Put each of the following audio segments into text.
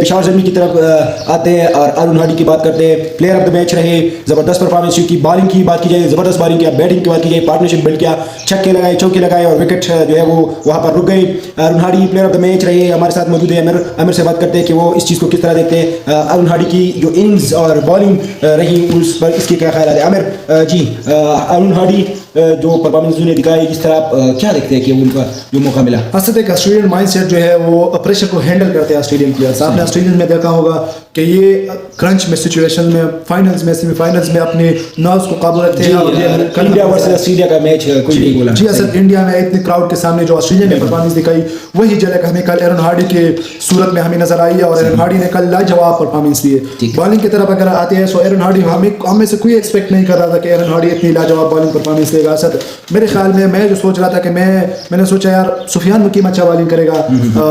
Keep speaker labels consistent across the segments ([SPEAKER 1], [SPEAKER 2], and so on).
[SPEAKER 1] पेशावर ज़ल्मी की तरफ आते हैं और अरुण हाडी की बात करते हैं। प्लेयर ऑफ द मैच रहे, ज़बरदस्त परफॉर्मेंस की। बॉलिंग की बात की जाए, ज़बरदस्त बॉलिंग किया। बैटिंग की बात की जाए, पार्टनरशिप बिल्ड किया, छक्के लगाए, चौके लगाए और विकेट जो है वो वहाँ पर रुक गई। Aaron Hardie player of the match रहे। हमारे साथ मौजूद है अमर से बात करते हैं कि वो इस चीज़ को किस तरह देखते हैं। अरुण हाडी की जो इनिंग्स और बॉलिंग रही उस पर इसके क्या ख्याल है आमिर जी? अरुण हाडी जो परफॉर्मेंस उन्हें दिखाई, इस तरह क्या देखते हैं कि उनका जो मौका मिला?
[SPEAKER 2] असद एक ऑस्ट्रेलियन माइंडसेट जो है वो प्रेशर को हैंडल करते हैं ऑस्ट्रेलियन प्लेयर्स। आपने ऑस्ट्रेलियन में देखा होगा कि ये क्रंच में सिचुएशन में फाइनल्स में सेमीफाइनल्स में अपने नर्व्स को काबू रखते हैं।
[SPEAKER 1] इंडिया वर्सेस ऑस्ट्रेलिया का मैच कोई नहीं बोला
[SPEAKER 2] जी असद, इंडिया में इतने क्राउड के सामने जो ऑस्ट्रेलिया ने परफॉर्मेंस दिखाई वही झलक हमें कल एरन हार्डी के सूरत में हमें नजर आई है और एरन हार्डी ने कल लाजवाब परफॉर्मेंस दिए। बॉलिंग की तरफ अगर आते हैं तो एरन हार्डी हमें से कोई एक्सपेक्ट नहीं कर रहा था कि एरन हार्डी इतनी लाजवाब बॉलिंग परफॉर्मेंस देगा। असद मेरे ख्याल में मैं जो सोच रहा था कि मैंने सोचा यार सुफियान मुकीम अच्छा बॉलिंग करेगा,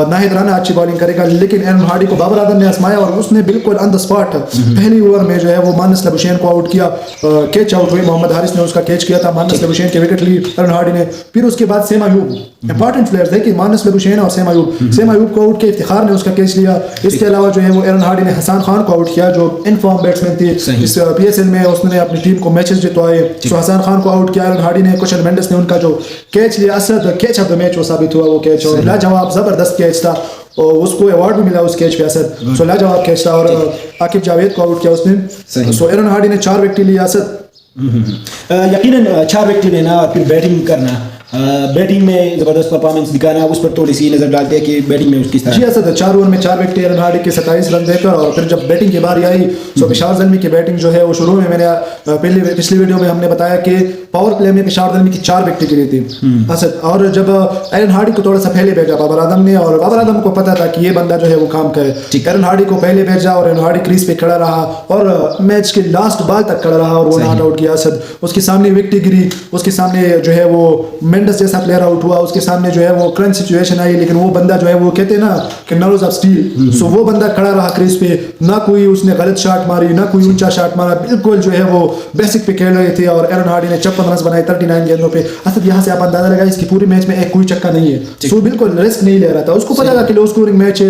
[SPEAKER 2] नाहिद राना अच्छी बॉलिंग करेगा, लेकिन एरन हार्डी को बाबर आदम ने आजमाया और उसने बिल्कुल ऑन द स्पॉट पहली ओवर में जो है वो मानस लबुशैन को आउट किया। कैच आउट हुई, मोहम्मद हारिस ने उसका कैच किया था, मानस लबुशैन के विकेट ली एरन हार्डी ने। फिर उसके बाद सेम अयूब, इंपॉर्टेंट प्लेयर्स है कि मानस लबुशैन और सेम अयूब को आउट किया, इफ्तिखार ने उसका कैच लिया। इसके अलावा जो है वो एरन हार्डी ने हसन खान को आउट किया जो इन फॉर्म बैट्समैन थी इस PSL में, उसने अपनी टीम को मैचेस जितवाए। सो हसन खान को आउट किया एरन हार्डी ने। कुशन मेंडिस ने उनका जो कैच लिया, Asad catch of the match वो साबित हुआ वो कैच, और लाजवाब जबरदस्त कैच था और उसको अवार्ड भी मिला उस कैच पे असद। सो लाजवाब कैच था और आकिब जावेद को आउट किया उसने। सो एरन हार्डी ने 4 विकेट लिया असद।
[SPEAKER 1] यकीनन 4 विकेट लेना और फिर बैटिंग करना, बैटिंग में जबरदस्त परफॉर्मेंस दिखाना, उस पर थोड़ी सी नजर डालते हैं कि बैटिंग में उसकी
[SPEAKER 2] जी असद 4 ओवर में 4 विकेट एरन हार्डी के 27 रन देकर, और फिर जब बैटिंग की बारी आई तो पेशावर ज़ल्मी की बैटिंग जो है वो शुरू में मैंने पिछली वीडियो में हमने बताया कि पावर प्ले में पेशावर ज़ल्मी की 4 विकेट गिरी थी असद। और जब एरन हार्डी को थोड़ा सा पहले भेजा बाबर आदम ने, और बाबर आदम को पता था कि ये बंदा जो है वो काम करे, एरन हार्डी को पहले भेजा और एरन हार्डी क्रीज पे खड़ा रहा और मैच के लास्ट बॉल तक खड़ा रहा और वो नॉट आउट किया असद। उसके सामने विकेट गिरी, उसके सामने जो है वो मेंडिस जैसा प्लेयर आउट हुआ, उसके सामने जो है वो क्रंच सिचुएशन आई, लेकिन वो बंदा जो है वो कहते हैं ना कि नर्व्स ऑफ स्टील, सो वो बंदा खड़ा रहा क्रीज पे, ना कोई उसने गलत शॉट मारी, ना कोई ऊंचा शॉट मारा, बिल्कुल जो है वो बेसिक पे खेल रहे थे और एरन हार्डी ने 56 रन बनाए 39 गेंदों पे। असद यहाँ से आप अंदाजा लगा इसकी पूरी मैच में एक कोई चक्का नहीं है, सो बिल्कुल रिस्क नहीं ले रहा था। उसको पता था कि लो स्कोरिंग मैच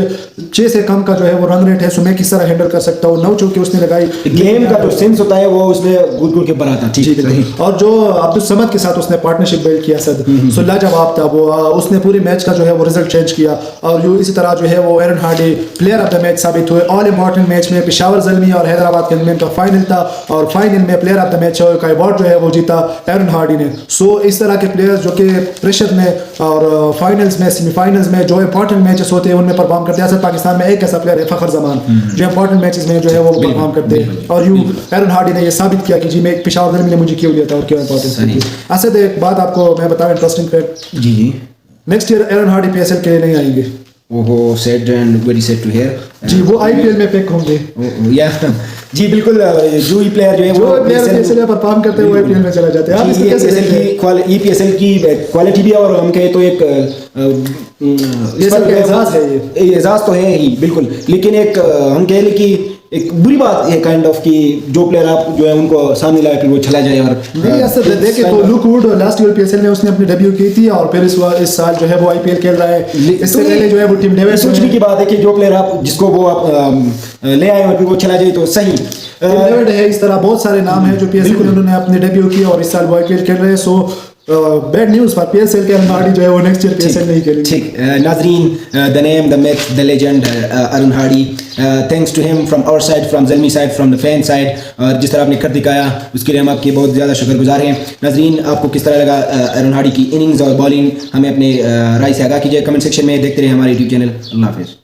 [SPEAKER 2] 6 से कम का जो है वो रन रेट है, सो मैं किस तरह हैंडल कर सकता हूँ। 9 चौके उसने लगाई,
[SPEAKER 1] गेम का जो सेंस होता है वो उसने गुड के बना था। ठीक है,
[SPEAKER 2] और जो अब्दुल समद के साथ उसने पार्टनरशिप बिल्ड किया असद, सो लाजवाब था वो। उसने पूरी मैच का जो है वो रिजल्ट चेंज किया और जो इसी तरह जो है वो एरन Hardy player of the match साबित हुए। ऑल इंपॉर्टेंट मैच में पेशावर ज़ल्मी और हैदराबाद के दरमियान का फाइनल था और फाइनल में प्लेयर ऑफ द मैच का अवार्ड जो है वो जीता एरन हार्डी ने। सो इस तरह के प्लेयर्स जो कि प्रेशर में और फाइनल्स में सेमीफाइनल्स में जो इंपॉर्टेंट मैचेस होते हैं उनमें परफॉर्म करते हैं। पाकिस्तान में एक ऐसा प्लेयर है फ़खर जमान जो इंपॉर्टेंट मैचेस में जो है वो परफॉर्म करते हैं और यूं एरन हार्डी ने ये साबित किया कि जी मैं पेशावर ज़ल्मी ने मुझे क्यों लिया था और क्यों इंपॉर्टेंस। असद एक बात आपको मैं बताऊँ इंटरेस्टिंग फैक्ट, जी next year Aaron Hardie PSL के लिए नहीं आएंगे।
[SPEAKER 1] ओहो, sad and very sad to hear.
[SPEAKER 2] जी वो IPL में पिक होंगे।
[SPEAKER 1] या जी बिल्कुल, जो ही प्लेयर जो है वो
[SPEAKER 2] PSL में परफॉर्म करते हैं वो IPL में चला जाते हैं। आप इसको कैसे देखते हैं?
[SPEAKER 1] PSL की क्वालिटी भी है और हम कहे तो एक एजाज तो है ही बिल्कुल, लेकिन एक हम कह लें कि एक बुरी बात है काइंड ऑफ कि जो प्लेयर आप जो है उनको सामने लाए फिर वो चला जाए। और
[SPEAKER 2] नहीं ऐसा देखे तो look would last year PSL में उसने अपनी डेब्यू की थी और फिर इस साल जो है वो IPL खेल रहा है। इससे पहले जो है वो टीम डेविड
[SPEAKER 1] सोचने की बात है कि जो प्लेयर आप जिसको वो आप ले आए और फिर वो चला जाए तो सही।
[SPEAKER 2] डेविड है, इस तरह बहुत सारे नाम हैं जो PSL में उन्होंने अपनी डेब्यू की और इस साल वो IPL खेल रहे हैं। So bad news for PSL के एरन हार्डी जो है वो नेक्स्ट ईयर PSL नहीं खेलेंगे।
[SPEAKER 1] ठीक नाजरीन, the name the math the legend Arun Hardy, thanks to him from our side, from Zalmi side, from the fan side, और जिस तरह आपने कर दिखाया उसके लिए हम आपके बहुत ज़्यादा शुक्रगुजार हैं। नाजरीन, आपको किस तरह लगा अरुण हार्डी की इनिंग्स और बॉलिंग, हमें अपने राय से आगाह कीजिए कमेंट सेक्शन में। देखते रहे हमारे यूट्यूब चैनल। अल्लाह हाफिज़।